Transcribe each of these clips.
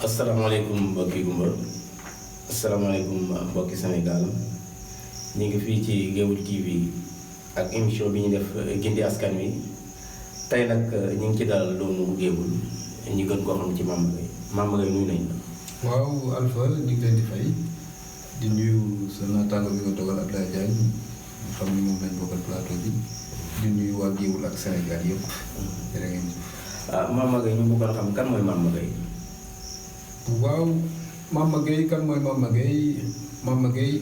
asalaamaaleykum mbokki Gumba asalaamaaleykum mbokki Sénégal ñu ngi fii ci Géoul TV ak émission bi ñu def gindi askan wi tey nag ñu ngi ci dalal doomu Géoul ñu gën koo xam ci Mama Gaye Mama Gaye nuyu nañ la. waaw Alpha ñu ngi leen di fay di nuyu sa naataango bi nga dogal Abdoulaye Diagne nga xam ni moom lañ bokkal plateau bi di nuyu waa Géoul ak Sénégal yëpp. jërë ngeen jëf. Mama Gaye ñu bëggoon xam kan mooy Mama Gaye. waaw Mama Gaye kan mooy Mama Gaye Mama Gaye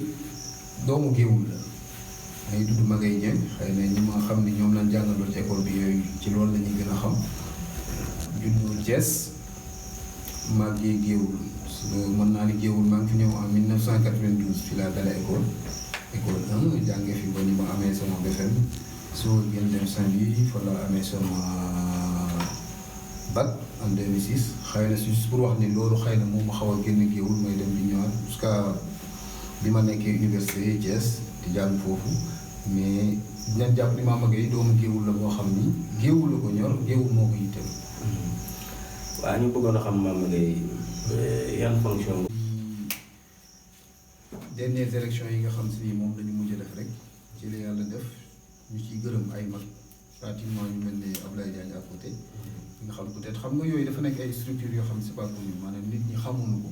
doomu Géoul la may dudd Magaye Dieng xëy na ñi ma xam ni ñoom lañ jàngaloo ci école bi yooyu ci loolu la ñuy gën a xam juddoo Thiès màggee Géoul mën naa ni Géoul maa ngi fi ñëw en 1992 fi laa dalee école 1 jàngee fi ba ni ma amee sama BFM soo génn dem Saint-Louis fa la amee sama bac en 2006 xëy na juste pour wax ni loolu xëy na moom ma xaw a génn Géoul may dem di ñëwaat jusqu'à bi ma nekkee université Thiès di jàng foofu mais dinañ jàpp ni Mama Gaye doomu Géoul la boo xam ni Géoul la ko ñor Géoul moo ko yitteel. waaw ñu bëggoon a xam Mama Gaye yan fonction. dernières élections yi nga xam si ni moom lañu mujj def rek ci la yàlla def ñu ciy gërëm ay mag pratiquement ñu mel ne Abdoulaye Diagne à côté nga xam peut-être xam nga yooyu dafa nekk ay structures yoo xam ne c'est pas connu maanaam nit ñi xamuñu ko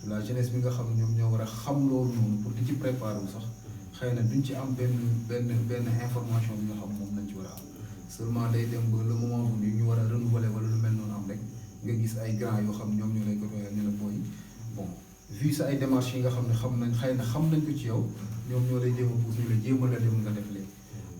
la jeunesse bi nga xam ñoom ñoo war a xam loolu noonu pour di ci préparer wu sax xëy na duñ ci am benn information bi nga xam moom lañ ci war a am seulement day dem ba le moment venu ñu war a renouveler wala lu mel noonu am rek nga gis ay grands yoo xam ñoom ñoo lay ko doyal ne la booy bon vu sa ay démarches yi nga xam ne xam nañ xëy na xam nañ ko ci yow ñoom ñoo lay jéem a pousse ñu la jéem a la dem nga def léegi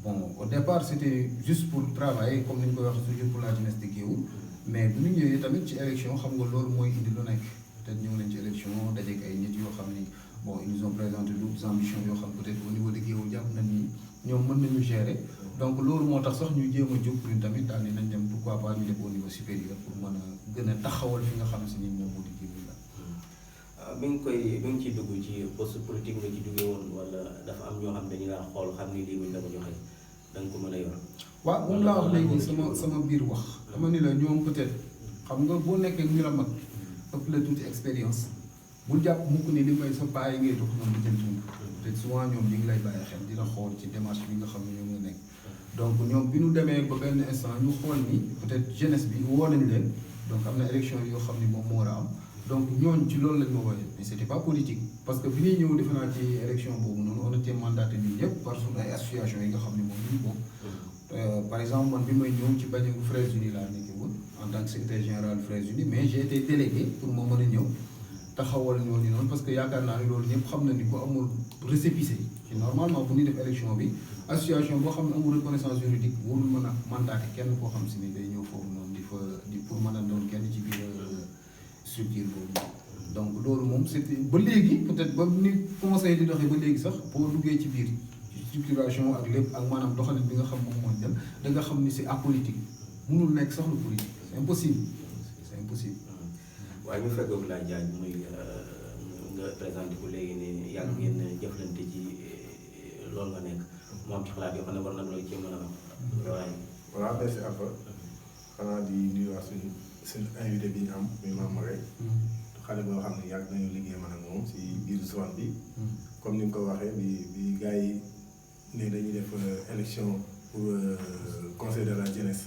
bon au départ c'était juste pour travailler comme ni ñu koy wax toujours pour la jeunesse de Géoul mais bu ñu ñëwee tamit ci élection xam nga loolu mooy indi lu nekk peut-être ñëw nañ ci élection dajeeg ay nit yoo xam ni bon ils nous ont présenté d'autres ambitions yoo xam peut-être au niveau de Géoul jàpp nañ ni ñoom mën nañu gérer donc loolu moo tax sax ñu jéem a jóg ñun tamit daal ni nañ dem pourquoi pas ñu def au niveau supérieur pour mën a gën a taxawal fi nga xam si ni moom moo di Géoul la. bi nga ciy dugg ci poste politique nga ci duggee woon wala dafa am ñoo xam dañu daan xool xam ni lii buñ la ko joxee da nga ko mën a yor. waaw moom laa wax léegi sama biir wax dama ni la ñoom peut-être xam nga boo nekkee ñu la mag ëpp la tuuti expérience bul jàpp mukk ni li may sa paa yi ngay dox ñoom di jëm tuuti peut-être souvent ñoom ñu ngi lay bàyyi xel dina xool ci démarche bi nga xam ne ñoom nga nekk donc ñoom bi ñu demee ba benn instant ñu xool ni peut-être jeunesse bi woo nañ leen donc am na élection yoo xam ni moom moo war a am donc ñooñu ci loolu lañ ma wooyee mais c'était pas politique parce que bi ñuy ñëw defe naa ci élection boobu noonu on était mandaté ñun ñëpp par suñu ay association yi nga xam ne moom ñu bokk par exemple man bi may ñëw ci bannière Frères Unis laa nekkee woon en tant que secrétaire général Frères Unis mais j'ai été délégué pour ma mën a ñëw taxawal ñooñu noonu parce que yaakaar naa ne loolu ñëpp xam na ni ko amul récépissé ci normalement bu ñuy def élection bi association boo xam ne amul reconnaissance juridique warul mën a mandaté kenn koo xam si ni day ñëw foofu noonu di pour mën a doon kenn ci biir structure boobu donc loolu moom c'était ba léegi peut-être ba ni conseil di doxee ba léegi sax boo duggee ci biir structuration ak lépp ak maanaam doxalin bi nga xam moom mooy dem da nga xam ni c'est apolitique mënul nekk sax lu politique c'est impossible c'est impossible. waaye ñu fekkoog laa jaaj muy nga présenté ko léegi ne yàgg ngeen jëflante ci loolu nga nekk moom ci xalaat yoo xam ne war na loolu ci mën a am waaye. voilà merci Alpha xanaa di nuyuwaat suñu invité bi ñu am muy Mama Gaye xale boo xam ne yàgg nañu liggéey man ak moom si biir zone bi comme ni nga ko waxee bi gars yi ne dañuy def élection pour conseil de la jeunesse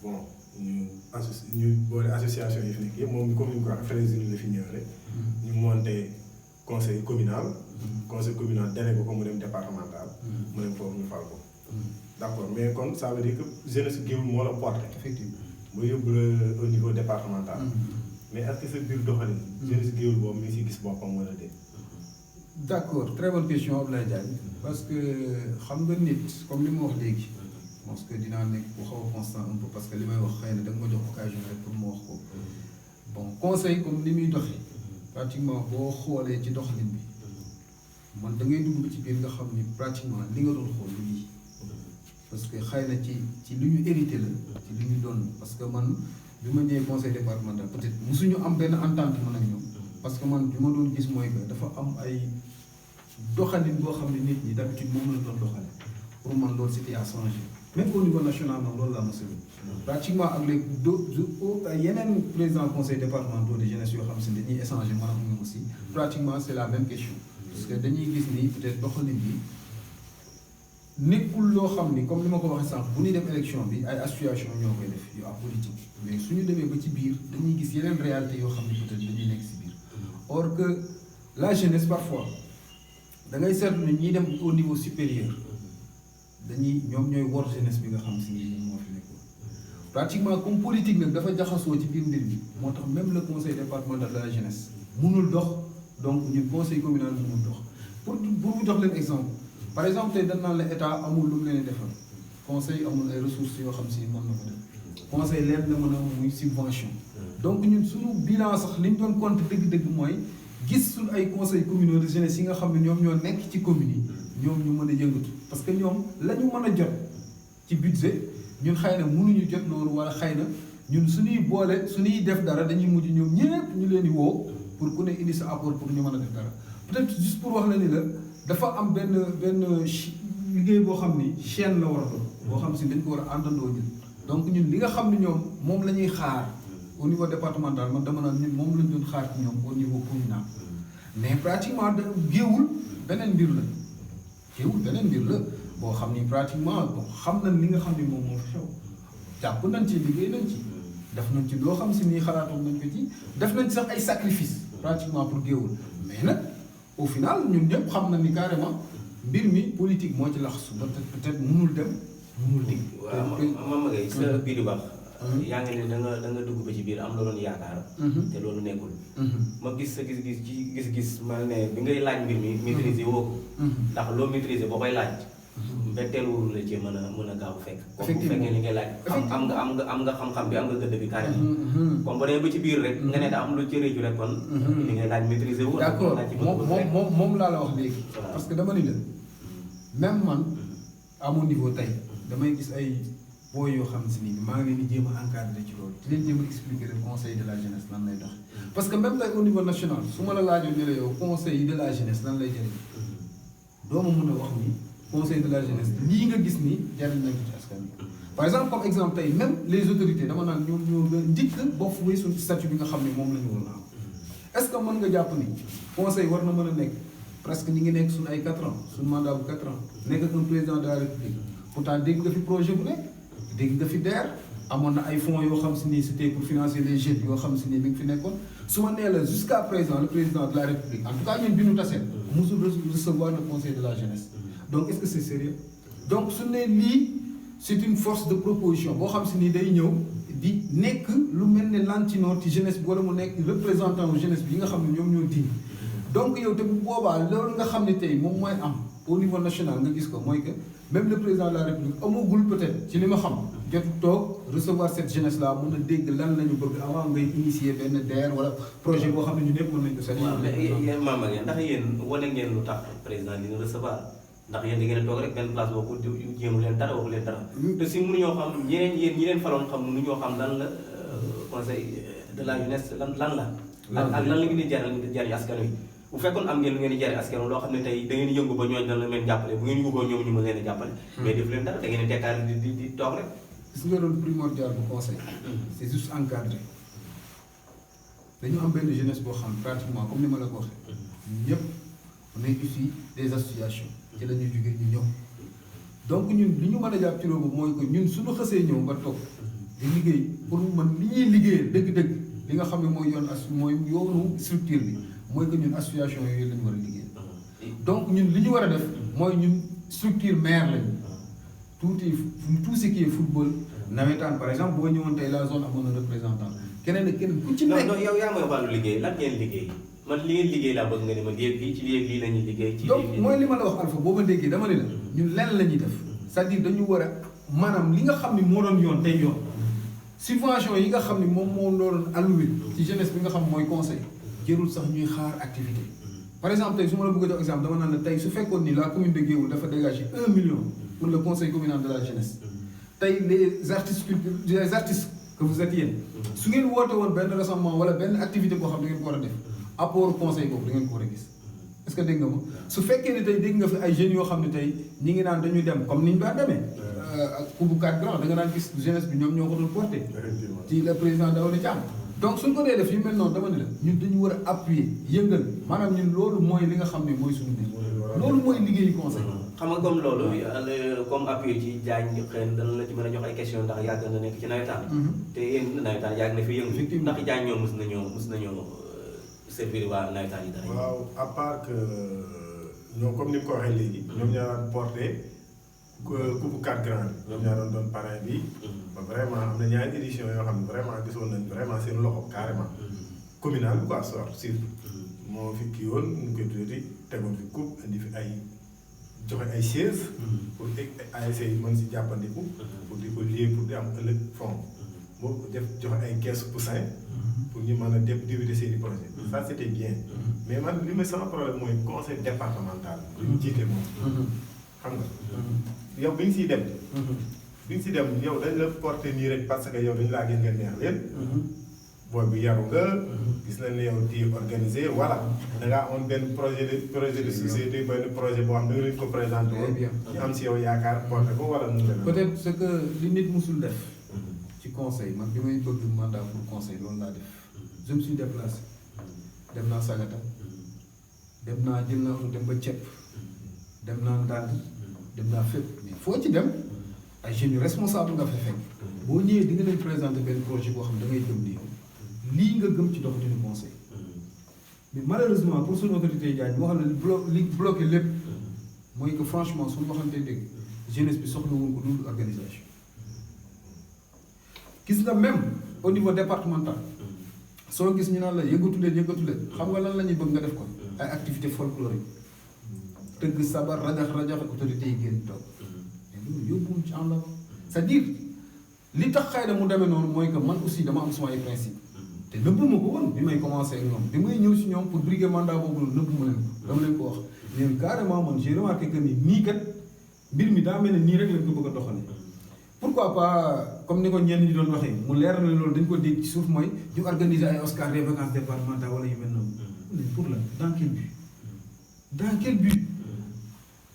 bon ñu boole association yi fi nekk yëpp moom comme ni nga ko waxee Frères Unis la fi ñëw rek ñu monté conseil communal délégué ko mu dem départemental mu dem foofu ñu fal ko d'accord mais kon ça veut dire que jeunesse Géoul moo la porté effectivement ba yóbbu la au niveau départemental mais est-ce que sa biir doxalin jeunesse Géoul boobu mi ngi si gis boppam wala déet. d'accord très bonne question Abdoulaye Diagne parce que xam nga nit comme li ma wax léegi parce que dinaa nekk bu xaw a constant un peu parce que li may wax xëy na da nga ma jox occasion rek pour ma wax ko bon conseil comme ni muy doxee pratiquement boo xoolee ci doxalin bi man da ngay dugg ci biir nga xam ni pratiquement li nga doon xool lu lii parce que xëy na ci li ñu hérité la ci li ñu doon parce que man bi ma ñëwee conseil départemental peut-être mosuñu am benn entente man ak ñoom parce que man bi ma doon gis mooy que dafa am ay doxalin boo xam ne nit ñi d'habitude moom la doon doxale pour man loolu c'était à changer même au niveau national moom loolu laa mos a pratiquement ak les yeneen président conseil départemental de jeunesse yoo xam si dañuy échanger maanaam ñoom aussi pratiquement c'est la même question parce que dañuy gis ni peut-être doxalin bi nekkul loo xam ni comme ni ma ko waxee sànq bu ñuy def élection bi ay association ñoo koy def yu ab politique mais suñu demee ba ci biir dañuy gis yeneen réalité yoo xam ni peut-être dañuy nekk si biir or que la jeunesse parfois da ngay seetlu ni ñiy dem au niveau supérieur dañuy ñoom ñooy wor jeunesse bi nga xam si moo fi nekkoon pratiquement comme politique nag dafa jaxasoo ci biir mbir mi moo tax même le conseil départemental de la jeunesse mënul dox donc ñun conseil communal mënul dox pour vous jox leen exemple par exemple tey dañ naan la état amul lu mu leen defal conseil amul ay ressources yoo xam si mën na ko def conseil leen la mën a muy subvention donc ñun suñu bilan sax li ñu doon compte dëgg-dëgg mooy gis suñu ay conseils communaux de jeunesse yi nga xam ne ñoom ñoo nekk ci communes yi ñoom ñu mën a yëngatu parce que ñoom la ñu mën a jot ci budget ñun xëy na mënuñu jot loolu wala xëy na ñun suñuy boole suñuy def dara dañuy mujj ñoom ñëpp ñu leen di woo pour ku ne indi sa apport pour ñu mën a def dara peut-être juste pour wax la ni la dafa am benn liggéey boo xam ni chaîne la war a doon boo xam si dañ ko war a àndandoo ñun donc ñun li nga xam ne ñoom moom la ñuy xaar au niveau départemental man dama naan ñun moom lañ doon xaar ci ñoom au niveau communal mais pratiquement géewul beneen mbir la géewul beneen mbir la boo xam ni pratiquement bon xam nañ li nga xam ni moom moo fi xew jàpp nañ ci liggéey nañ ci def nañ ci loo xam si nii xalaatoon nañ ko ci def nañ ci sax ay sacrifice pratiquement pour géewul mais nag au final ñun ñëpp xam nañ ni carrément mbir mi politique moo ci laxasu ba peut-être mënul dem mënul dig. waaw Mame Gueye sa biir yu baax. yaa ngi ne da nga dugg ba ci biir am la doon yaakaar. te loolu nekkul. ma gis sa gis-gis ci gis-gis ma ne bi ngay laaj mbir mi maîtriser woo ko. ndax loo maîtriser boo koy laaj. mbetteel wóorul la ci mën a gaaw fekk. effectivement bu fekkee li ngay laaj. am nga xam-xam bi am nga gëdd bi carrément. comme bu dee ba ci biir rek. nga ne daa am lu ci réju rek kon. li ngay laaj maîtriser wu. d'accord moom laa la wax léegi. parce que dama ni la même man à mon niveau tey damay gis ay booy yoo xam si ni maa ngi leen di jéem a encadrer ci loolu di leen jéem a expliquer le conseil de la jeunesse lan lay dox. parce que même tey au niveau national su ma la laajoon ne la yow conseil de la jeunesse lan lay jëriñ doo ma mën a wax ni. conseil de la jeunesse lii nga gis ni jariñ nañ ko ci askan bi par exemple comme exemple tey même les autorités dama naan ñoom ñoo njëkk boo fu suñu statut bi nga xam ne moom la ñu war a am est-ce que mën nga jàpp ni conseil war na mën a nekk presque ñi ngi nekk suñu ay 4 ans suñu mandat bu 4 ans nekk ak un président de la république pourtant dégg nga fi projet bu nekk dégg nga fi DER amoon na ay fonds yoo xam si ni c'était pour financer les jeunes yoo xam si ni mi ngi fi nekkoon su ma nee la jusqu'à présent le président de la république en tout cas ñun bi ñu tasee mosul recevoir le conseil de la jeunesse donc est-ce que c'est sérieux donc su ne lii c'est une force de proposition boo xam si ni day ñëw di nekk lu mel ne lantinoor ci jeunesse bi wala mu nekk représentant wu jeunesse bi yi nga xam ne ñoom ñoo diñ donc yow te bu boobaa loolu nga xam ne tey moom mooy am au niveau national nga gis ko mooy que même le président de la république amagul peut-être ci li ma xam jot toog recevoir cette jeunesse là mën a dégg lan la ñu bëgg avant ngay initier benn DER wala projet boo xam ne ñu nekk mën nañ ko seet. waaw mais yéen Mame Gueye ndax yéen wane ngeen lu tax président dina recevoir. ndax yéen da ngeen a toog rek benn place boobu jéemu leen dara waxu leen dara. te si mënuñoo xam ñeneen yéen ñi leen faloon xam mënuñoo xam lan la conseil de la jeunesse lan la. ak lan la ngeen di jariñ askan wi. bu fekkoon am ngeen lu ngeen di jariñ askan wi loo xam ne tey da ngeen di yëngu ba ñooñu dañ leen jàppale bu ngeen yëgoo ñoom ñu mën leen a jàppale. mais def leen dara da ngeen di tekkaar di toog rek. gis nga doon primordial bu conseil. c'est juste encadré. dañu am benn jeunesse boo xam pratiquement comme ni ma la ko waxee. ñëpp on est issus des associations. ci la ñuy jógee ñu ñëw donc ñun li ñu mën a jàpp ci loolu mooy que ñun suñu xësee ñëw ba toog di liggéey pour man li ñuy liggéeyal dëgg-dëgg li nga xam ne mooy mooy yoonu structure bi mooy que ñun association yooyu la ñu war a liggéeyal donc ñun li ñu war a def mooy ñun structure maire lañu tout ce qui est football nawetaan par exemple boo ñëwoon tey la zone amoon na représentant keneen ak keneen ku ci nekk. non yow yaa mooy wàllu liggéey lan ngeen liggéey. man li ngeen liggéey laa bëgg nga ne ma lii ci lii la ñuy liggéey. ci donc mooy li ma la wax Alpha boo ma déggee dama ne la ñun lenn la ñuy def c'est-à-dire dañu war a maanaam li nga xam ni moo doon yoon tey yoon subvention yi nga xam ni moom moo doon alloué ci jeunesse bi nga xam mooy conseil jërul sax ñuy xaar activité par exemple tey su ma la bëgg a jox exemple dama naan la tey su fekkoon ni la commune de Guéoul dafa dégager 1 million pour le conseil communal de la jeunesse tey les artistes que vous êtes yéen su ngeen woote woon benn rassemblement wala benn activité boo xam da ngeen ko war a def apport conseil boobu da ngeen ko war a gis est-ce que dégg nga ma su fekkee ne tey dégg nga fi ay jeunes yoo xam ne tey ñi ngi naan dañuy dem comme ni ñu daan demee ak coupe 4 grands da nga daan gis jeunesse bi ñoom ñoo ko doon porté. effectivement ci le président Daouda Thiam. donc suñ ko dee def yu mel noonu dama ne la ñun dañu war a appuyer yëngal maanaam ñun loolu mooy li nga xam ne mooy suñu mbir. loolu mooy liggéeyu conseil. xam nga comme loolu comme appui ci Diagne xëy na dana la ci mën a jox ay question ndax yàgg na nekk ci nawetaan. te yéen nawetaan yàgg na fi yëngu. effectivement ndax Diagne ñoom mos nañoo servir waa nawetaan yi dara. waaw à part que ñoom comme ni mu ko waxee léegi. ñoom ñoo daan porté coupe 4 grands bi. ñoom ñoo doon parrain bi. ba vraiment am na ñaari édition yoo xam ne vraiment gisoon nañ vraiment seen loxo carrément. communal bi quoi surtout. moo fi kii woon ñu koy tuddee tegoon fi coupe indi fi ay joxe ay chaise pour ASC yi mën si jàppandiku. pour di ko lié pour di am ëllëg fond. moo def joxe ay caisse poussin pour ñu mën a débuter seen i projet. ça c' était bien. mais man li ma sama problème mooy conseil départemental. lu ñu jiite moom. xam nga. yow bi ñu siy dem. bi ñu si dem yow dañ la porté nii rek parce que yow dañu laa gis nga neex leen. booy bu yaru nga. gis nañ ne yow di organisé voilà. da ngaa amoon benn projet de société benn projet boo xam da nga leen ko présenté woon. ñu am si yow yaakaar porté ko wala nu mu peut-être ce que li nit musul def. ci conseil man bi may bëgg mandat pour conseil loolu laa def. je me suis déplacé. dem naa Sagata. dem naa jël naa dem ba Cepp. dem naa Ndande. dem naa fépp mais foo ci dem. ay jeunes yu responsable nga fa fekk. boo ñëwee di nga leen présenté benn projet boo xam ne da ngay gëm lii nga gëm ci doxalinu conseil. mais malheureusement pour suñu autorité yi Diagne moo xam ne li bloqué lépp. mooy que franchement suñu waxantee dégg jeunesse bi soxla woon ko dul organisation. gis nga même au niveau départemental. soo gis ñu naan la yëngatu leen xam nga lan la ñuy bëgg nga def ko. ay activités folkloriques. tëgg sabar rajax autorité yi génn toog. mais loolu yóbbuwul ci en avant. c'est-à-dire li tax xëy na mu demee noonu mooy que man aussi dama am sama ay principe. te nëbbuma ko woon bi may commencé ak ñoom bi may ñëw si ñoom pour briguer mandat boobu noonu nëbbuma leen ko dama leen ko wax leen carrément man j'ai remarqué que ni nii kat mbir mi daa mel ne nii rek lañ ko bëgg a doxalee. pourquoi pas comme ni ko ñenn ñi doon waxee mu leer na loolu dañ ko dégg ci suuf mooy ñu organiser ay Oscar des vacances départementales wala yu mel noonu. pour la dans quel but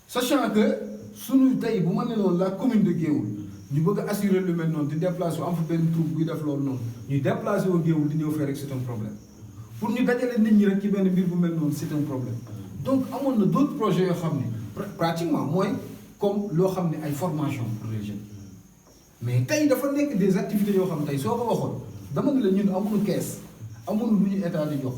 sachant que suñu tey bu ma ne loolu la commune de Géoul ñu bëgg a assurer lu mel noonu di déplacer am fa benn troupe buy def loolu noonu ñuy déplacer wu Géoul di ñëw fee rek c' est un problème pour ñu dajale nit ñi rek ci benn mbir bu mel noonu c' est un problème donc amoon na d' autres projets yoo xam ne pratiquement mooy comme loo xam ne ay formation pour les jeunes mais tey dafa nekk des activités yoo xam ne tey soo ko waxoon dama ne la ñun amuñu kees amuñu lu ñu état di jox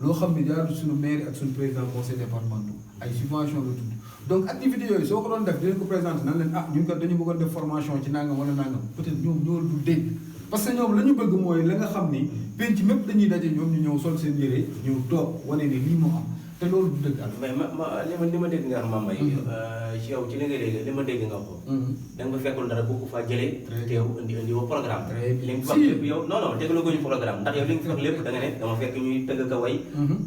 loo xam ne jaarul suñu maire ak suñu président conseil départemental ay subvention la tudd donc activité yooyu soo ko doon def dinañ ko présenté nan leen ñun kat dañu bëggoon def formation ci nangam wala nangam peut-être ñoom ñoo dul dégg parce que ñoom la ñu bëgg mooy la nga xam ni penc mépp dañuy daje ñoom ñu ñëw sol seen yére ñëw toog wane ne lii moo am te loolu du dëgg. mais li ma dégg nga xam Mame Mbaye ci yow ci li nga dégg li ma dégg nga ko. da nga fa fekkul dara bu ko fa jëlee. teew indi woo programme. li nga wax lépp yow non déglu ko ñu programme ndax yow li nga fi wax lépp da nga ne dama fekk ñuy tëgg ka way.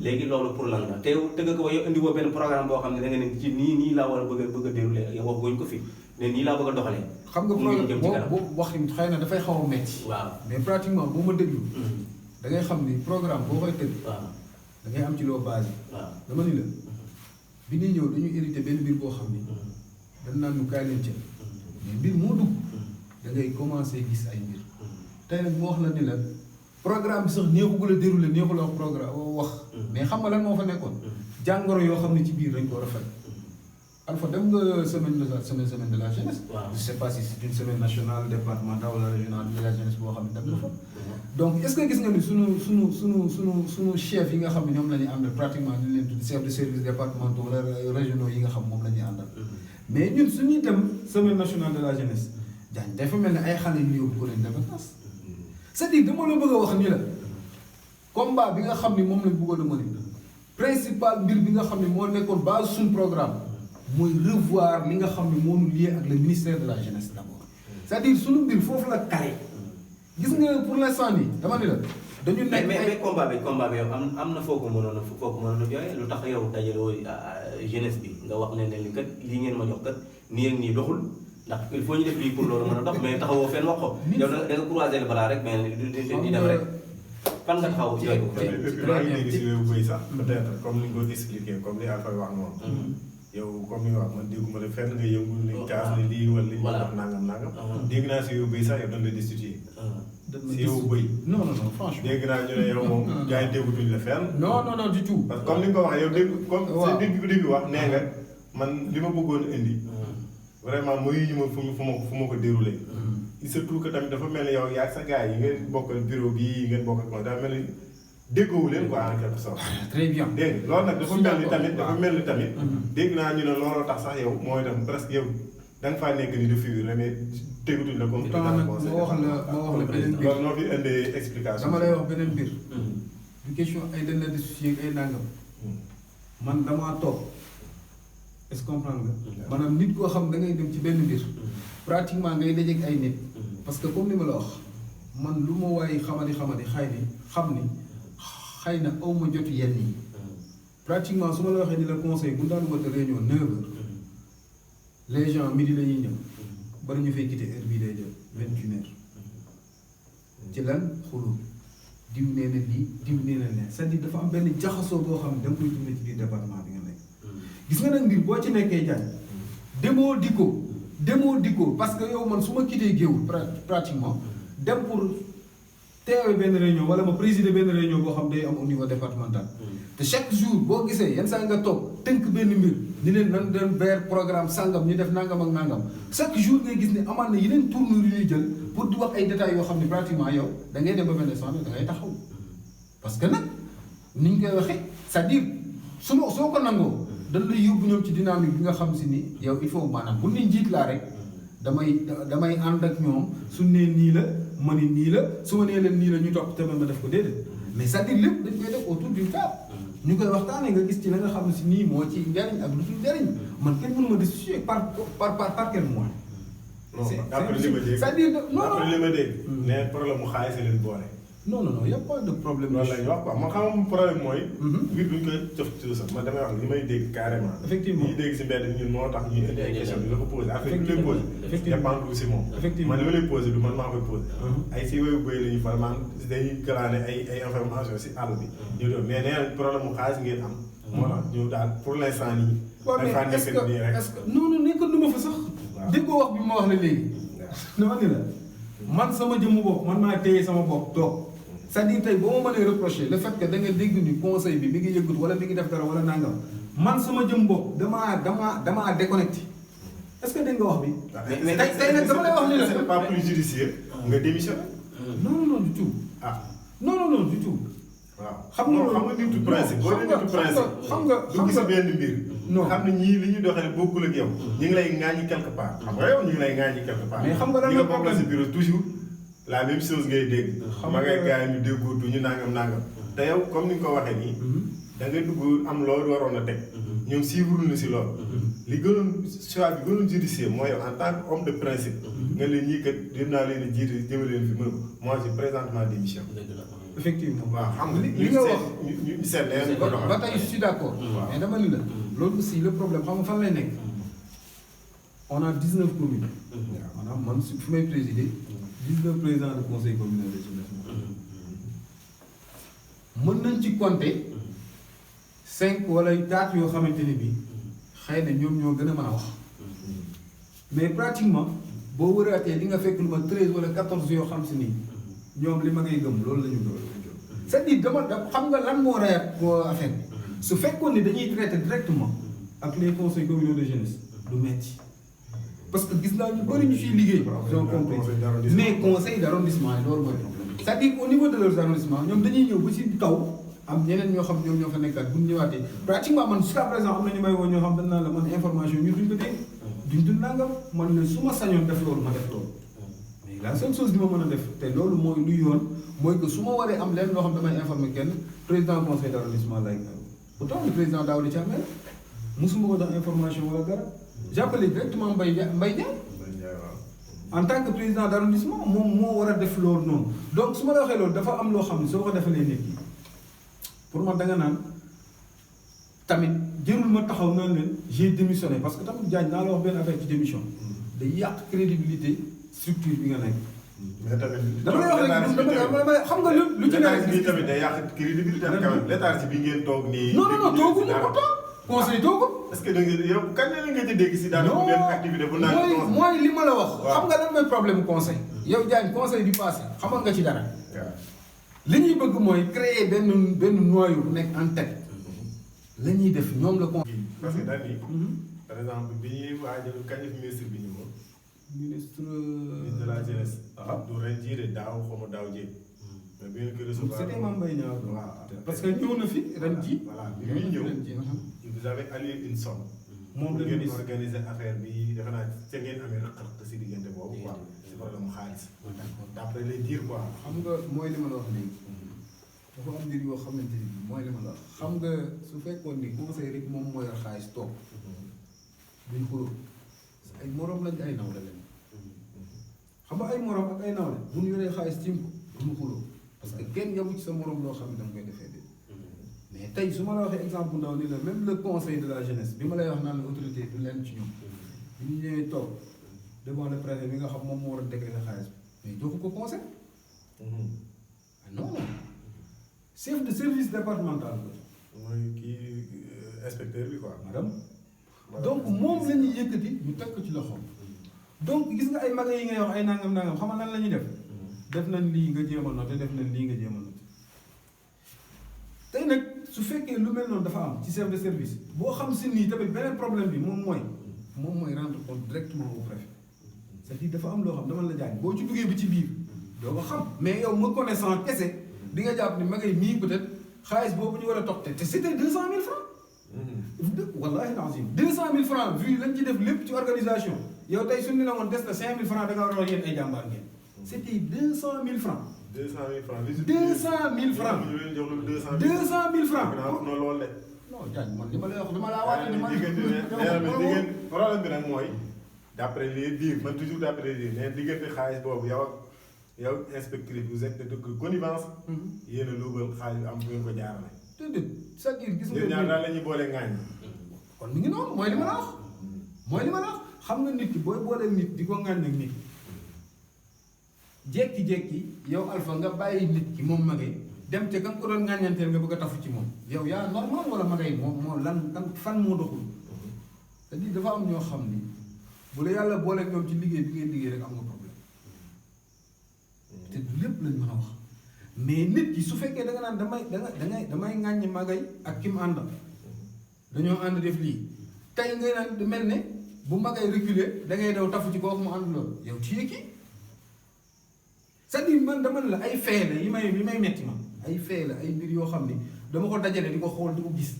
léegi loolu pour lan la teew tëgg ka way yow indi woo benn programme boo xam ne da nga ne ci nii laa war a bëgg a déroulé yow wax guñ ko fi ne nii laa bëgg a doxalee. xam nga programme boo wax xëy na dafay xaw a metti. waaw mais pratiquement boo ma déglu. da ngay xam ni programme boo koy tëgg. waaw da ngay am ci loo base. waaw dama ni la bi ñuy ñëw dañu hérité benn mbir boo xam ni dañ naan ñu kaay leen ca mais mbir moo dugg da ngay commencé gis ay mbir tey nag moo wax la ni la programme bi sax neexugul a déroulé neexul a wax programme wax mais xam nga lan moo fa nekkoon jàngoro yoo xam ne ci biir dañ ko war a faj Alpha dem nga semaine de la jeunesse. waaw je sais pas si c'est une semaine nationale départementale wala régionale de la jeunesse boo xam ne dem na fa. donc est ce que gis nga ni sunu chef yi nga xam ne ñoom la ñuy àndal pratiquement ñu leen tudd chef de service départementaux wala régionaux yi nga xam moom la ñuy àndal. mais ñun suñuy dem semaine nationale de la jeunesse Diagne dafa mel ne ay xale yu yóbbu ko leen vacances. c'est-à-dire dama la bëgg a wax ni la combat bi nga xam ni moom lañ bëggoon a mën principal mbir bi nga xam ne moo nekkoon base suñu programme. mooy revoir li nga xam ne moo ñu lié ak le ministère de la jeunesse d'abord c'est-à-dire sunu mbir foofu la carré gis nga pour l'instant nii dama ne la dañu nekk mais combat bi yow am na foo ko mënoon a jooyee lu tax yow dajaloo jeunesse bi nga wax ne li kat lii ngeen ma jox kat nii ak nii doxul ndax il faut ñu def lii pour loolu mën a dox mais taxawoo fenn wax ko yow da nga croiser le bras rek mais di dem rek fan nga taxaw jooy ko maa ngi dégg si wéyu bëy sax peut-être comme ni nga ko expliqué comme li Alpha wax noonu yow comme ni nga wax man dégguma la fenn nga yëngu ni kaas ne lii wala lii wax nangam dégg naa si yow bëy sax yow dañ la destitué si yow bëy non franchement dégg naa ñu ne yow moom gars yi déggutuñ la fenn non du tout parce que comme ni nga ko waxee yow dégg comme sa début wax nee nga man li ma bëggoon indi vraiment mooy ñu ma fu ma ko déroulé il se trouve que tamit dafa mel ni yow yaa sa gars yi ngeen bokkal bureau bii ngeen bokk ak moom dafa mel ni déggoowu leen quoi en quelque sorte. très bien dégg nga loolu nag dafa mel ni tamit dégg naa ñu ne looloo tax sax yow mooy tam presque yow da nga faa nekk ni de figure mais tegutuñ la comme président conseil ma wax la beneen mbir loolu noo fi indee explication dama lay wax beneen mbir du question ay dañ la destitué ay nangam man damaa toog est-ce que comprendre nga maanaam nit koo xam da ngay dem ci benn mbir pratiquement ngay dajeeg ay nit parce que comme ni ma la wax man lu ma waaye xamadi xëy na aw ma jotu yenn yi pratiquement su ma la waxee ni la conseil bu daan woote réunion 9h les gens midi la ñuy ñëw bari ñu fay quitté heure bii day jël 21h ci lan xulul diw nee na lii diw nee na leen c'est-à-dire dafa am benn jaxasoo boo xam ne da nga koy dund ci biir département bi nga nekk gis nga nag mbir boo ci nekkee jaay demoo dikko parce que yow man su ma quitté géewul pratiquement dem pour teewe benn réunion wala ma présider benn réunion boo xam day am au niveau départemental te chaque jour boo gisee yenn saa nga toog tënk benn mbir ni leen nan den vers programme sangam ñu def nangam ak nangam chaque jour ngay gis ne amaan na yeneen tournure yu ñuy jël pour di wax ay détails yoo xam ne pratiquement yow da ngay dem ba benn sens da ngay taxaw parce que nag ni ñu koy waxee c'est-à-dire soo ko nangoo dañ lay yóbbu ñoom ci dynamique bi nga xam si ni yow il faut maanaam bu ni njiit laa rek damay ànd ak ñoom su nee nii la ma ni nii la su ma nee leen nii la ñu topp te ma def ko déedéet mais c'est-à-dire lépp dañ koy def autour du table ñu koy waxtaanee nga gis ci la nga xam ne si nii moo ci njariñ ak lu dul njariñ man kenn mënu ma discuter par quel mois. non après li ma dégg c'est-à-dire non après li ma dégg. ne problème mu xaalis leen boole. non y' a pas de problème. loolu la ñuy wax quoi man xam nga problème mooy. mbir duñ koy jox ci sax man damay wax li may dégg carrément. effectivement li ñuy dégg si mbedd ñun moo tax ñuy indi ay questions bi la ko posé. affaire bi lay posé. dépendre si moom. effectivement man li ma lay posé du man maa koy posé. ay si wéyu bëy la ñuy far man dañuy galaane ay information si àll bi. ñu doon mais nee nañ problème mu xaalis ngeen am. moo tax ñu daal pour l' instant nii. waaw mais est-ce que non nekkul nu ma fa sax. waaw déggoo wax bi ma wax la léegi. dama ni la man sama jëmmu bopp man maa téye sama bopp toog. c'est-à-dire tey boo ma mënee reprocher le fait que da nga dégg ni conseil bi mi ngi yëngut wala mi ngi def dara wala nangam man sama jëm bopp damaa déconnecté est-ce que dégg nga wax bi. mais tey nag dama lay wax ni la c'est pas plus judiciaire nga démissionné. non du tout. ah non du tout. waaw xam nga nitu principe boo dee nitu principe xam nga du gis benn mbir. non xam ne ñii li ñu doxalee bokkul ak yow. ñu ngi lay ŋaañi quelque part. xam nga yow ñu ngi lay ŋaañi quelque part. mais xam nga lan la problème sa bureau toujours la même chose ngay dégg. xam nga gars yi ñu déggootu ñu nangam. te yow comme ni nga ko waxee nii. da nga dugg am loolu waroon a teg. ñoom suivre na si loolu. li gënoon choix bi gënoon judiciaire mooy yow en tant que homme de principe. nga leen ñii kat dinaa leen a jiite jëmale leen fi mën ko moi j'ai présentement démission. effectivement waaw xam nga li nga wax ñu seet leen ko doxal ba tey je suis d'accord. mais dama ni la loolu aussi le problème xam nga fan lay nekk. on a 19 communes. maanaam man fi may présider 19 présidents de conseil communal de jeunesse. mën nañ ci compter 5 wala 4 yoo xamante ni bii xëy na ñoom ñoo gën a mën a wax. mais pratiquement boo wëraatee li nga fekk lu ma 13 wala 14 yoo xam si nii ñoom li ma ngay gëm loolu la ñu doon. c'est-à-dire dama xam nga lan moo rey affaire bi su fekkoon ni dañuy traiter directement ak les conseils communaux de jeunesse du metti parce que gis naa ñu bëri ñu ciy liggéey. mais conseil d'arrondissement yi loolu mooy problème. c'est-à-dire au niveau de leurs arrondissements ñoom dañuy ñëw ba ci kaw am ñeneen ñoo xam ñoom ñoo fa nekkaat bu ñu ñëwaatee pratiquement man jusqu'à présent am na ñu may woo ñoo xam dañ naan la man information ñu duñ ko dégg duñ dund nangam man ne su ma sañoon def loolu ma def loolu. mais la seule chose bi ma mën a def te loolu mooy lu yoon mooy que su ma waree am leen loo xam damay informer kenn président conseil d'arrondissement lay pourtant le président daaw di ci amee musuma ko jox information wala dara j'appelais directement Mbaye Ndiaye en tant que président d'arrondissement moom moo war a def loolu noonu donc su ma la waxee loolu dafa am loo xam ne soo ko defalee nit ñi pour man da nga naan tamit jërul ma taxaw naan leen j'ai démissionné parce que tamit Diagne naa la wax benn affaire ci démission day yàq crédibilité structure bi nga nekk. mais tamit dama lay wax rek xam nga lu ci nekk bi tamit day yàq crédibilité quand même létat bi ngeen toog nii. non tooguñu ko toog conseil doo ko. est-ce que da nga yow kañ la nga ci dégg si daanaka benn activité bu naan conseil mooy li ma la wax. xam nga lan mooy problème conseil. yow Diagne conseil du passé xamoon nga ci dara. waaw li ñuy bëgg mooy créer benn noyau bu nekk en tête. la ñuy def ñoom la conseil. parce que dañ ni par exemple bi ñuy waajal kañ ministre bi ñu woon. ministre de la jeunesse. du ren jii de daaw xaw ma daaw jéeg. mais bi ngeen ko recevoir c'était Mame Mbaye Niang. waaw parce que ñëw na fi ren ji. voilà bi muy ñëw vous avez alloué une somme. moom la ngeen ministre organiser affaire bi defe naa ca ngeen amee rëq-rëq si diggante boobu quoi. si problème mu xaalis. d'après les dires quoi. xam nga mooy li ma la wax léegi. dafa am mbir yoo xamante ni mooy li ma la wax. xam nga su fekkoon ni conseil rek moom mooy xaalis toog. duñ xuloo ay morom lañ ay nawle lañ. xam nga ay morom ak ay nawle bu ñu yoree xaalis tiim ko duñu xuloo parce que kenn yabu ci sa morom loo xam ne danga koy defee de mais tey su ma la waxee exemple bu ndaw ni la même le conseil de la jeunesse bi ma lay wax naan la autorité du leen ci ñoom bi ñu ñëwee toog devant le préfet bi nga xam moom moo war a décréter xaalis bi mais joxu ko conseil ah non non chef de service départemental la. mooy kii inspecteur bi quoi. madame donc moom la ñuy yëkkati ñu teg ko ci loxoom donc gis nga ay mag yi ngay wax ay nangam xam nga lan la ñuy def nañ lii nga jéem a noté def nañ lii nga jéem a noté tey nag su fekkee lu mel noonu dafa am ci chef de service boo xam si nii tamit beneen problème bi moom mooy rendre compte directement au préfet c'est-à-dire dafa am loo xam dama la jaay boo ci duggee bi ci biir doo ko xam mais yow ma connaissant kese di nga jàpp ni ma ngay mii peut-être xaalis boobu ñu war a toog te c'était 200 000 francs. wallahi lazim 200 000 francs vu lañ ci def lépp ci organisation yow tey suñu la woon des na 5 000 francs da nga war a yéen ay jàmbaar ngeen. c'était 200 000 francs. 200 000 francs. 200 000 francs. ñu leen jox lu 200 000 francs. non loolu de. non Diagne man li ma lay wax dama laa waate ni man. diggante problème bi nag mooy d'après les dires man toujours d'après les dires mais diggante xaalis boobu yow inspectrice vous êtes de connivence. yéen a luubal xaalis am fu ngeen ko jaarale. déedéet c'est-à-dire gis nga. ñaar daal la ñuy boole ngaañ. kon mi ngi noonu mooy li ma la wax. mooy li ma la wax xam nga nit ki booy boolee nit di ko ngaañ ak nit. jékki-jékki yow Alpha nga bàyyi nit ki moom magay dem te ka nga ko doon ngaañanteel nga bëgg a tafu ci moom yow yaa normal wala magay moom moo lan fan moo doxul. c'est-à-dire dafa am ñoo xam ni bu la yàlla booleeg ñoom ci liggéey bi ngay liggéey rek am nga problème te du lépp lañ mën a wax mais nit ki su fekkee da nga naan damay ŋàññi magay ak ki mu àndal dañoo ànd def lii tey ngay naan mel ne bu magay reculer da ngay daw tafu ci kooku mu ànd loolu yow téye kii c'est-à-dire man dama ne la ay fee la yi may metti ma ay fee la ay mbir yoo xam ni dama ko dajale di ko xool di ko gis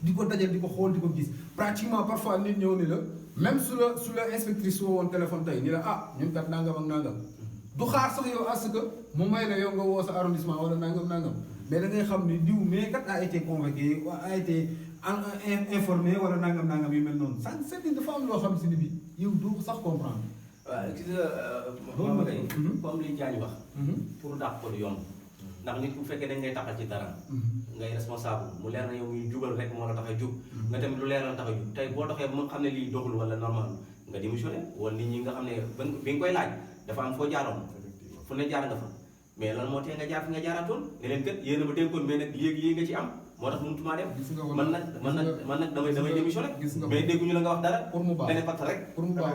di ko dajale di ko xool di ko gis pratiquement parfois nit ñëw ni la même su la inspectrice woo woon téléphone tey ni la ah ñun kat nangam ak nangam du xaar sax yow à ce que mu may la yow nga woo sa arrondissement wala nangam mais da ngay xam ni diw mais kat a été convoqué a été informé wala nangam yu mel noonu ça c'est-à-dire dafa am loo xam si ni bi yow doo sax comprendre. waaw gis nga moom kay comme li Diagne wax pour dàq ko du yomb ndax nit ku fekkee dañ ngay taxal ci dara ngay responsable mu leer na yow muy jubal rek moo la tax a jub nga tamit lu leer la tax a jub tey boo doxee ba nga xam ne lii doxul wala normal nga démissionné wala nit ñi nga xam ne bi nga koy laaj dafa am foo jaaroon fu ne jaar nga fa mais lan moo tee nga jaar fi nga jaaratoon ne leen kat yéen a ma dénkoon mais nag léegi nga ci am moo tax mënutumaa dem man nag damay démissionné mais dégguñu la nga wax dara pour mu baax nga ne pat rek pour mu baax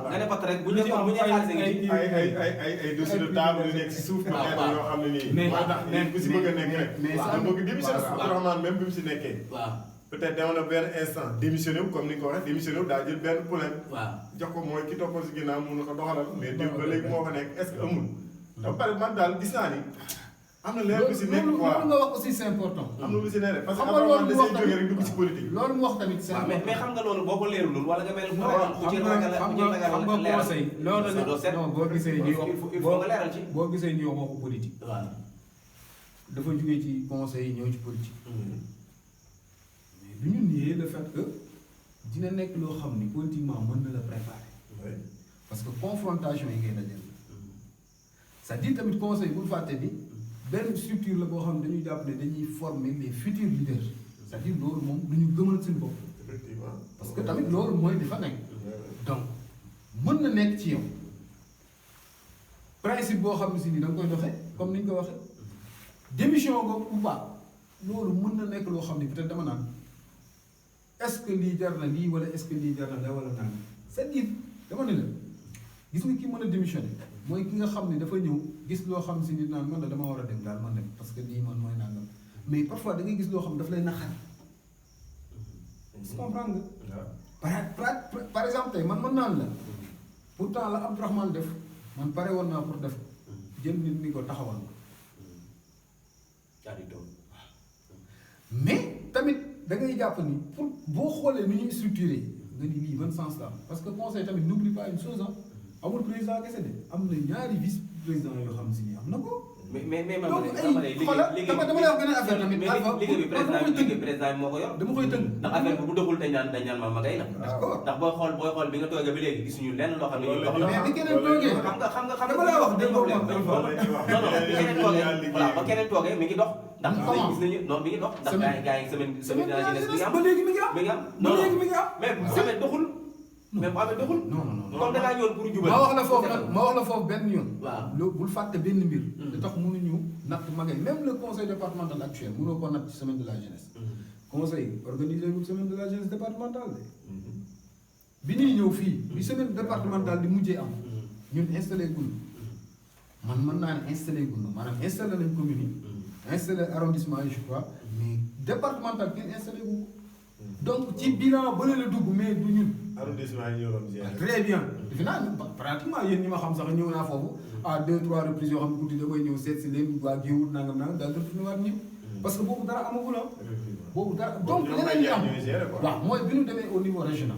nga ne pat rek bu ñu xaalis ngi ay dossier de table yu nekk si suuf peut-être yoo xam ne nii moo tax neen ku si bëgg a nekk rek bëgg démissionné Abdourahmane même bi mu si nekkee waaw peut-être demoon na benn instant démissionné wu comme ni nga ko waxee démissionné wu daa jël benn problème waaw jox ko mooy ki toppoon si ginnaaw mun na ko doxalal mais dégg ba léegi moo fa nekk est-ce que amul dafa pare man daal gis naa ni am na leer lu si nekk quoi loolu nga wax aussi c'est important. am na lu si nekk parce que xam nga loolu da see jógee rek dugg si politique. loolu mu wax tamit c'est important mais xam nga loolu boo ko leerulul wala nga mel xam nga conseil loolu non boo gisee ñuy wax il faut nga leeral ci boo gisee ñuy wax waxu politique. waaw dafa jógee ci conseil yi ñëw ci politique. mais du ñu nier le fait que dina nekk loo xam ni politiquement mën na la préparer. parce que confrontation yi ngay dajal. c'est-à-dire tamit conseil bu fàtte ni benn structure la boo xam ne dañuy jàpp ne dañuy former les futurs leaders c'est-à-dire loolu moom lu ñu gëmal seen bopp. effectivement parce que tamit loolu mooy di fa nekk. donc mën na nekk ci yow principe boo xam ne si ni da nga koy doxee comme ni ñu ko waxee démission boobu bu baax loolu mën na nekk loo xam ne peut-être dama naan est-ce que lii jar na lii wala est-ce que lii jar na la wala naan c'est-à-dire dama ne la gis nga ki mën a démissionner mooy ki nga xam ne dafa ñëw gis loo xam si nit naan man dama war a dem daal man dem parce que lii man mooy nangam mais parfois da ngay gis loo xam daf lay naxari. comprendre nga. par exemple tey man mën naan la pourtant la Abdourahmane def man pare woon naa pour def jël nit ni ko taxawal ko. mais tamit da ngay jàpp ni pour boo xoolee ni ñuy structuré nga ni lii ban sens la am parce que conseil tamit n'oublie pas une chose amul président kese de am na ñaari vice président yoo xam si ni am na ko. mais dama lay wax beneen affaire tamit. liggéey bi président moo ko yor. dama koy tënk ndax affaire bi bu doxul dañ naan ma magay la. d'accord ndax booy xool bi nga toogee ba léegi gisuñu lenn loo xam ne ñu dox la. mais bi keneen toogee xam nga dama lay wax dégg nga bi keneen toogee voilà ba keneen toogee mi ngi dox. ndax gis nañu non mi ngi dox. ndax gars yi semaine de la jeunesse mi ngi am. ba léegi mi ngi am mi ngi am ba léegi mi ngi am. mais semaine doxul. mais bu amee doxul. non comme da ngaa ñëwoon pour jubal. ma wax la foofu nag ma wax la foofu benn yoon. waaw loolu bul fàtte benn mbir. da tax mënuñu natt magay même le conseil départemental actuel mënoo ko natt ci semaine de la jeunesse. conseil organisé wul semaine de la jeunesse départementale de. bi ñuy ñëw fii. bi semaine départementale di mujjee am. ñun installé gun man mën naa ne installé gun maanaam installé nañ commune yi. installé arrondissement yi je crois. mais départemental kenn installé gu ko. donc ci bilan bële la dugg mais du ñun. arrondissement yi ñoo doon gérer. très bien defe naa pratiquement yéen ñi ma xam sax ñëw naa foofu à 2-3 reprises yoo xam ne guddi damay ñëw seet si leen waa Géoul nangam nangam daal di retourné waat ñëpp. parce que boobu dara amagul ah. boobu dara donc leneen ñi am waaw mooy bi ñu demee au niveau régional.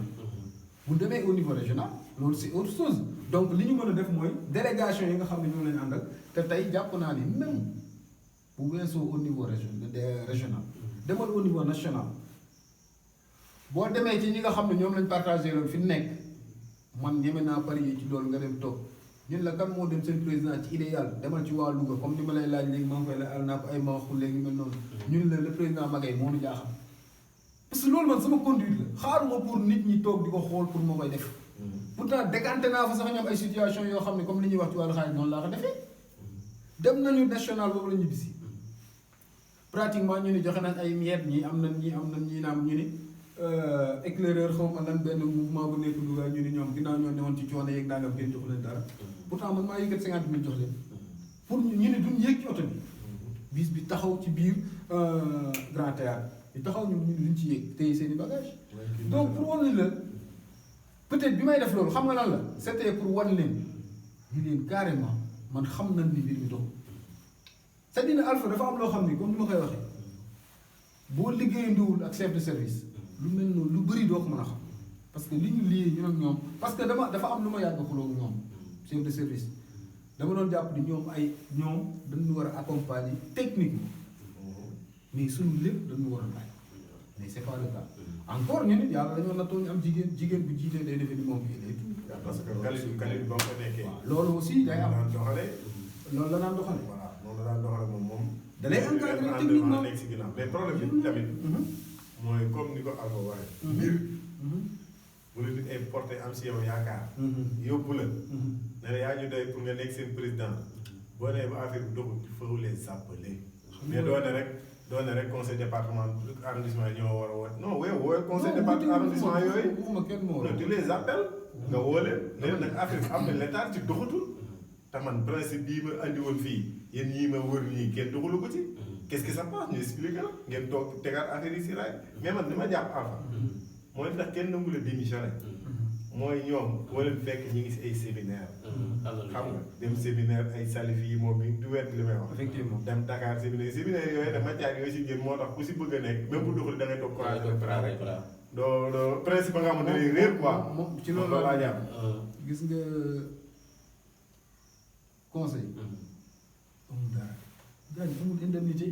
bu demee au niveau régional loolu c'est autre chose donc li ñu mën a def mooy délégation yi nga xam ne ñoo lañu àndal te tey jàpp naa ni même bu weesoo au niveau régional demal au niveau national. boo demee ci ñi nga xam ne ñoom lañ partagé loolu fi nekk man ñeme naa parier ci loolu nga dem toog ñun la kan moo dem seen président ci idéal demal ci waa Louga comme ni ma lay laaj léegi maa ngi koy la al naa ko ay maaxul léegi mel noonu ñun la le président Magaye moo ñu jaaxal parce que loolu man sama conduite la xaaruma pour nit ñi toog di ko xool pour ma koy def pourtant décanté naa fa sax ñoom ay situation yoo xam ne comme li ñuy wax ci wàllu xaalis noonu laa ko defee dem nañu national boobu la ñu bisi pratiquement ñu ni joxe nañ ay miettes ñii am nañ naam ñu ni éclaireur xaw ma lan benn mouvement bu nekk Louga ñu ni ñoom ginnaaw ñoo newoon ci coono yeeg nangam kenn jox leen dara pourtant man maa yëkkat 50 000 jox leen pour ñu ni duñ yéeg ci oto bi bis bi taxaw ci biir grand théâtre ñu taxaw ñu duñ ci yéeg téye seen i bagage donc pour wan la peut-être bi may def loolu xam nga lan la c'était pour wan leen ñu leen carrément man xam nañ ni mbir mi doxul c'est-à-dire ne Alpha dafa am loo xam ni comme ni ma koy waxee boo liggéeyandoowul ak chef de service lu mel noonu lu bëri doo ko mën a xam parce que li ñu lii ñun ak ñoom parce que dafa am lu ma yàgg xuloo ak ñoom chef de service dama doon jàpp ni ñoom dañu war a accompagner techniquement mais suñu lépp dañu war a laaj mais c'est pas le cas encore ñu nit yàlla dañoo nattoo ñu am jigéen bu jiitee day defee ni moom bii lay tuuti. parce que Kalidou ba mu fa nekkee. waaw loolu aussi day am loolu la daan doxale. voilà loolu la daan doxale moom. da lay encadré techniquement nekk si ginnaaw mais problème bi tamit. mooy comme ni ko Alpha waxee. mbir. bu la nit ay porté am si yow yaakaar. yóbbu la. ne la yaa ñu doy pour nga nekk seen président. boo nee ba affaire bi doxul il faut les appeler. mais doo ne rek conseil département arrondissement yi ñoo war a woote non wooy conseil département arrondissement yooyu. non tu les appelles. nga woo leen ne leen nag affaire bi am na l'état ci doxatul. te man principe bii ma andi woon fii yéen ñii ma wër ñii kenn doxalu ko ci. qu'est-ce que ça passe ñu expliqué la ngeen toog tegaat affaire yi si raay mais man li ma jàpp Alpha mooy ndax kenn nangu la démissionné mooy ñoom boo leen fekk ñi ngi si ay séminaire xam nga dem séminaire ay salif yi moom bi du wet li may wax effectivement dem Dakar séminaire yooyu dama caag yooyu si génn moo tax ku si bëgg a nekk même bu doxul da ngay toog courage rek doo principe ba nga xamante ne réer quoi moom ci loolu laa jàpp gis nga conseil amul dara gars yi amul indemnité.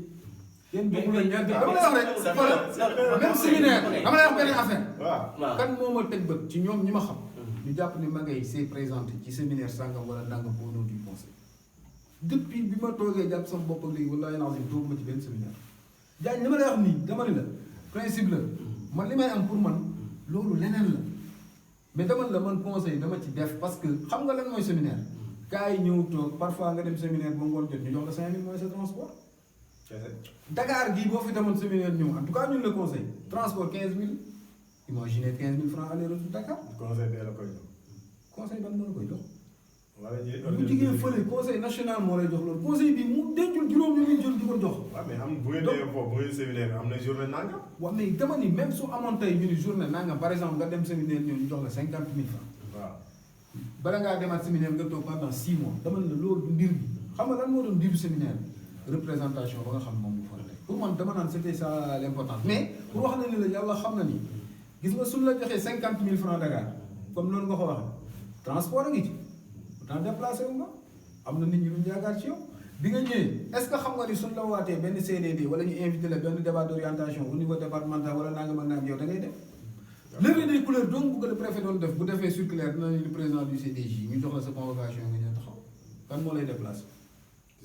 kenn bëggul a ñàkk dama lay wax rek. même séminaire dama lay wax benn affaire. waaw kan moo ma teg bët ci ñoom ñi ma xam. ñu jàpp ni Magaye s'est présenté ci séminaire sangam wala nangam au nom du conseil. depuis bi ma toogee jàpp sama bopp ak léegi wallaahi naa si toog ma ci benn séminaire. Diagne li ma lay wax nii dama ni la principe la man li may am pour man loolu leneen la mais dama la man conseil dama ci def parce que xam nga lan mooy séminaire. gars yi ñëw toog parfois nga dem séminaire ba ngoon jot ñu jox la 5000 mooy sa transport Dakar gii boo fi demoon séminaire ñëw en tout cas ñun le conseil transport 15000 imaginez 15000 francs aller-retour Dakar. conseil bi la koy jox. conseil ban moo la koy jox. wala ñuy bu jigéen fële conseil national moo lay jox loolu conseil bi mu dencul juróom yu muy jël di ko jox. waaw mais am bu ngeen demee foofu bu ngeen séminaire am na journée nangam. waaw mais dama ni même su amoon tey ñu ni journée nangam par exemple nga dem séminaire ñëw ñu jox la 50000 francs. waaw. bala ngaa demaat séminaire nga toog pendant 6 mois dama ne la loolu du mbir bi xam nga lan moo doon ndiru séminaire représentation ba nga xam moom bu fa nekk pour man dama naan c'était ça l'important mais pour wax na ni la yàlla xam na ni gis nga suñ la joxee 50000 francs Dakar comme noonu nga ko waxee transport a ngi ci pourtant déplacé wu ma am na nit ñi luñ yaakaar ci yow bi nga ñëwee est-ce que xam nga ni suñ la waatee benn CDD wala ñu invité la benn débat d'orientation au niveau départemental wala nangam ak nangam yow da ngay dem levée des couleurs donc bu ko le préfet doon def bu defee circulaire dina le président du CDJ ñu jox la sa convocation nga ñëw taxaw kan moo lay déplacé.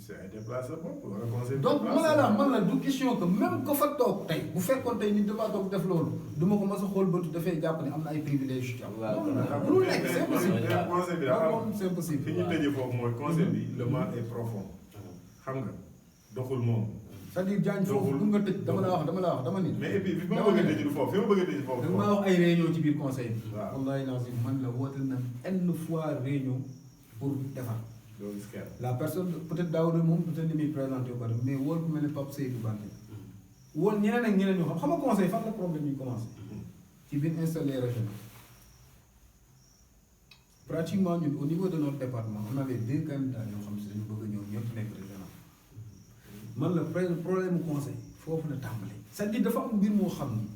c'est ay déplacé bopp wala conseil. donc man la du question que même ko fa toog tey bu fekkoon tey nit dafa toog def loolu du ma ko mas a xool bëtu dafay jàpp ne am na ay privilèges. waaw mënul nekk c'est impossible. conseil bi dafa am c'est impossible. fi ñu tëjee foofu mooy conseil bi le mal est profond. xam nga doxul moom. c'est-à-dire Diagne foofu bu nga tëj dama la wax dama ni. mais et puis fi ma bëgg a tëj du foofu fi ma bëgg a tëj foofu. da nga maa wax ay réunion ci biir conseil bi. waaw wallahi lazim man la woote na une fois réunion pour defar. loolu gis kenn. la personne peut-être Daouda moom peut-être ni muy présenté wu ko def mais wóol ku mel ne Pape Seydou Banté wóol ñeneen ak ñeneen ñoo xam nga conseil fan la problème yi commencé ci biir installé régional pratiquement ñun au niveau de notre département on avait 2 candidats yoo xam si dañu bëgg a ñëw ñëpp nekk régional man la problème mu conseil foofu la tàmbalee c'est-à-dire dafa am mbir moo xam ni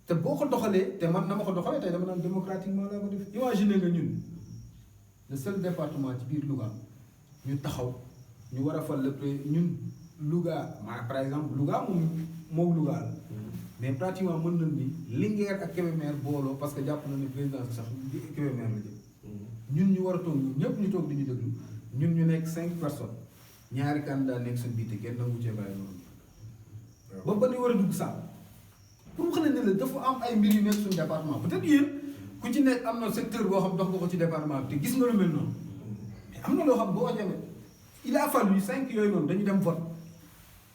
te boo ko doxalee te man na ma ko doxalee tey dama naan démocratiquement laa ko def imaginer nga ñun le seul département ci biir Louga ñu taxaw ñu war a fal le ñun Louga par exemple Louga moom Louga la mais pratiquement mën nañ ni Linguère ak Kébémer booloo parce que jàpp na ne présidence sax Kébémer la jëm ñun ñu war a toog ñëpp ñu toog di ñu déglu ñun ñu nekk 5 personnes ñaari candidat nekk suñu biir te kenn nangu cee bàyyi noonu ba ba ñu war a dugg sax pour wax ne la dafa am ay mbir yu nekk suñu département peut-être yéen ku ci nekk am na secteur boo xam dox nga ko ci département bi te gis nga lu mel noonu mais am na loo xam boo jamee il a fallu 5 yooyu noonu dañu dem vote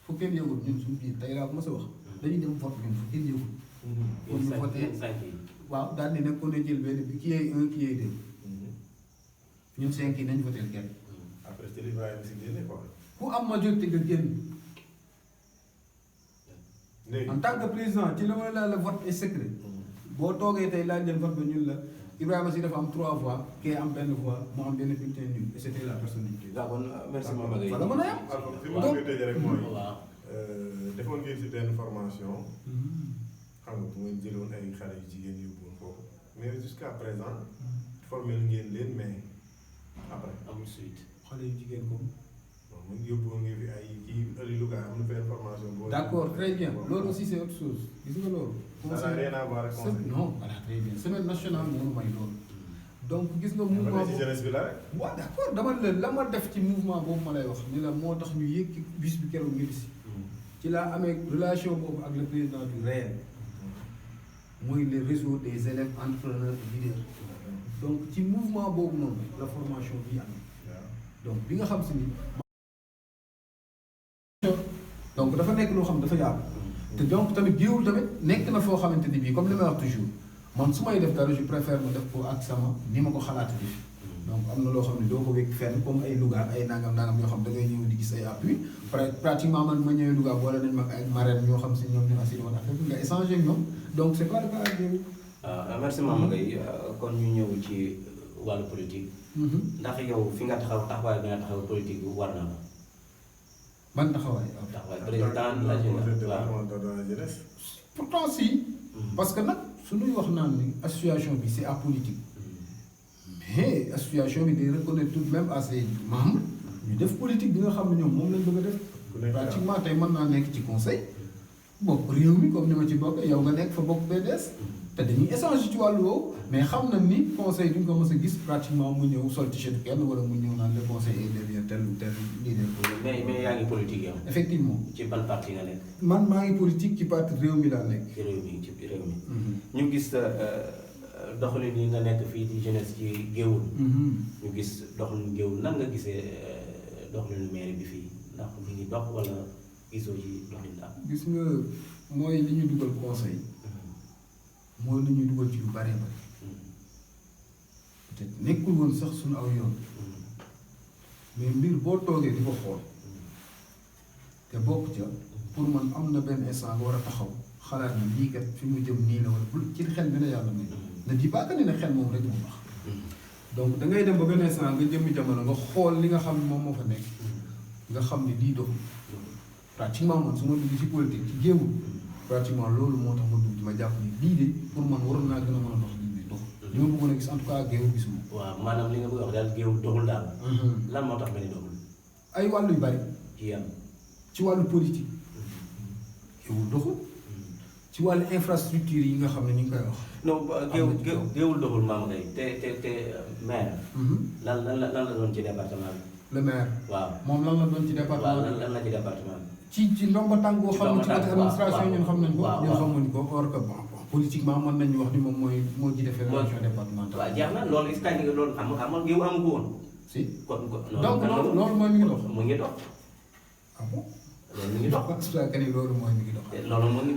fu kenn yëgul ñun suñu biir tey laa ko mos a wax dañuy dem vote ñun fu kenn yëgul. pour ñu voté waaw daal di nekkoon na jël benn bi kii yee 1 kii yee 2 ñun 5 yi nañu voté kenn. après ci li Ibrahima si génne quoi. ku am majorité nga génn. léegi en tant que président ci la ma la vote est secret. boo toogee tey laaj leen vote ba ñun la Ibrahima si dafa am 3 voix kii am benn voix mu am benn bulletin nul et c'était la personne du président. d'accord merci Mama Gueye. wala mën a yem. fi ma bëgg a tëjee rek mooy. waaw. defoon ngeen si benn formation. xam nga bu ngeen jëloon ay xale yu jigéen yóbbuwoon foofu mais jusqu'à présent formé ngeen leen mais après amul suite. xale yu jigéen ko. bon mu yóbbuwoon ngeen fi ay kii ëllëg Louga am na benn formation. boo d'accord très bien loolu aussi c'est autre chose gis nga loolu. ça n'a rien à voir ak conseil. non voilà très bien semaine nationale moo may loolu. donc gis nga mouvement boobu ci jeunesse bi la rek. waaw d'accord dama ne la ma def ci mouvement boobu ma lay wax ni la moo tax ñu yëg ci bis bi keroog ñu si. ci laa amee relation boobu ak le président du réel. mooy le réseau des élèves entrepreneurs et leaders. donc ci mouvement boobu noonu la formation bi am. donc bi nga xam si ni. donc dafa nekk loo xam dafa yaatu. te donc tamit géewul tamit nekk na foo xamante ni bii comme li may wax toujours man su may def dara je préfère ma def ko ak sama ni ma ko xalaat def. donc am na loo xam ne doo ko wékk fenn comme ay Louga ay nangam yoo xam da ngay ñëw di gis ay appui pratiquement man ma ñëwee Louga boole nañ ma ak ay marraines ñoo xam si ñoom ñu assuré woon affaire bi nga échanger ak ñoom donc c'est pas le cas ak Géewul. merci Mama Gueye kon ñu ñëw ci wàllu politique. ndax yow fi nga taxawaay bi nga taxaw politique bi war na la. ban taxawaay. taxawaay président de la jeunesse. pourtant si. parce que nag su ñuy wax naan ni association bi c'est apolitique. mais association bi day reconnaître tout de même à ses membres ñu def politique bi nga xam ne ñoom moom lañ bëgg a def. pratiquement tey mën naa nekk ci conseil bokk réew mi comme ni ma ci bokk yow nga nekk fa bokk PDS te dañuy échanger ci wàllu woowu mais xam na ni conseil duñ ko mës a gis pratiquement mu ñëw sol t-shirt kenn wala mu ñëw naan le conseil est devient tel ou tel leader. mais yaa ngi politique yow. effectivement ci ban parti nga nekk. man maa ngi politique ci parti réew mi laa nekk. ci réew mi. ñu gis doxalin yi nga nekk fii di jeunesse ci Géewul. ñu gis doxalin Géewul nan nga gisee doxalinu mairie bi fii ndax mi ngi dox wala. gisoo ci doxalin daal. gis nga mooy li ñu dugal conseil mooy li ñu dugal ci yu bare bare peut-être nekkul woon sax suñu aw yoon mais mbir boo toogee di ko xool te bokk ca pour man am na benn instant nga war a taxaw xalaat ni lii kat fi mu jëm nii la wala bul ci xel bi na yàlla may na di bàkk ni ne xel moom rek moo baax donc da ngay dem ba benn instant nga jëmmi jamono nga xool li nga xam ne moom moo fa nekk nga xam ne lii doxul pratiquement man su ma dugg ci politique ci géewul pratiquement loolu moo tax ma dugg ci ma jàpp ni lii de pour man waroon naa gën a mën a dox lii de dox li ma bëggoon a gis en tout cas géewul gisuma waaw maanaam li nga bëgg a wax daal géewul doxul daal. lan moo tax nga ni doxul. ay wàllu yu bari ci yan. ci wàllu politique géewul doxul ci wàllu infrastructure yi nga xam ne ñu ngi koy wax non géewul doxul maam ngay te maire. lan la doon ci département bi. le maire waaw moom lan la doon ci département waaw lan la ci département bi. ci ndomba tànk boo xam ne ci côté administration ñun xam nañ ko waaw ñun xamuñ ko or que bon politiquement mën nañu wax ni moom moo jiite fédération départementale. waaw jeex na loolu est-ce que loolu xam nga géew amu ko woon. si kon donc loolu mooy mi ngi dox. mu ngi dox. ah bon loolu mu ngi dox. je pense que ni loolu mooy mi ngi dox. loolu mu ngi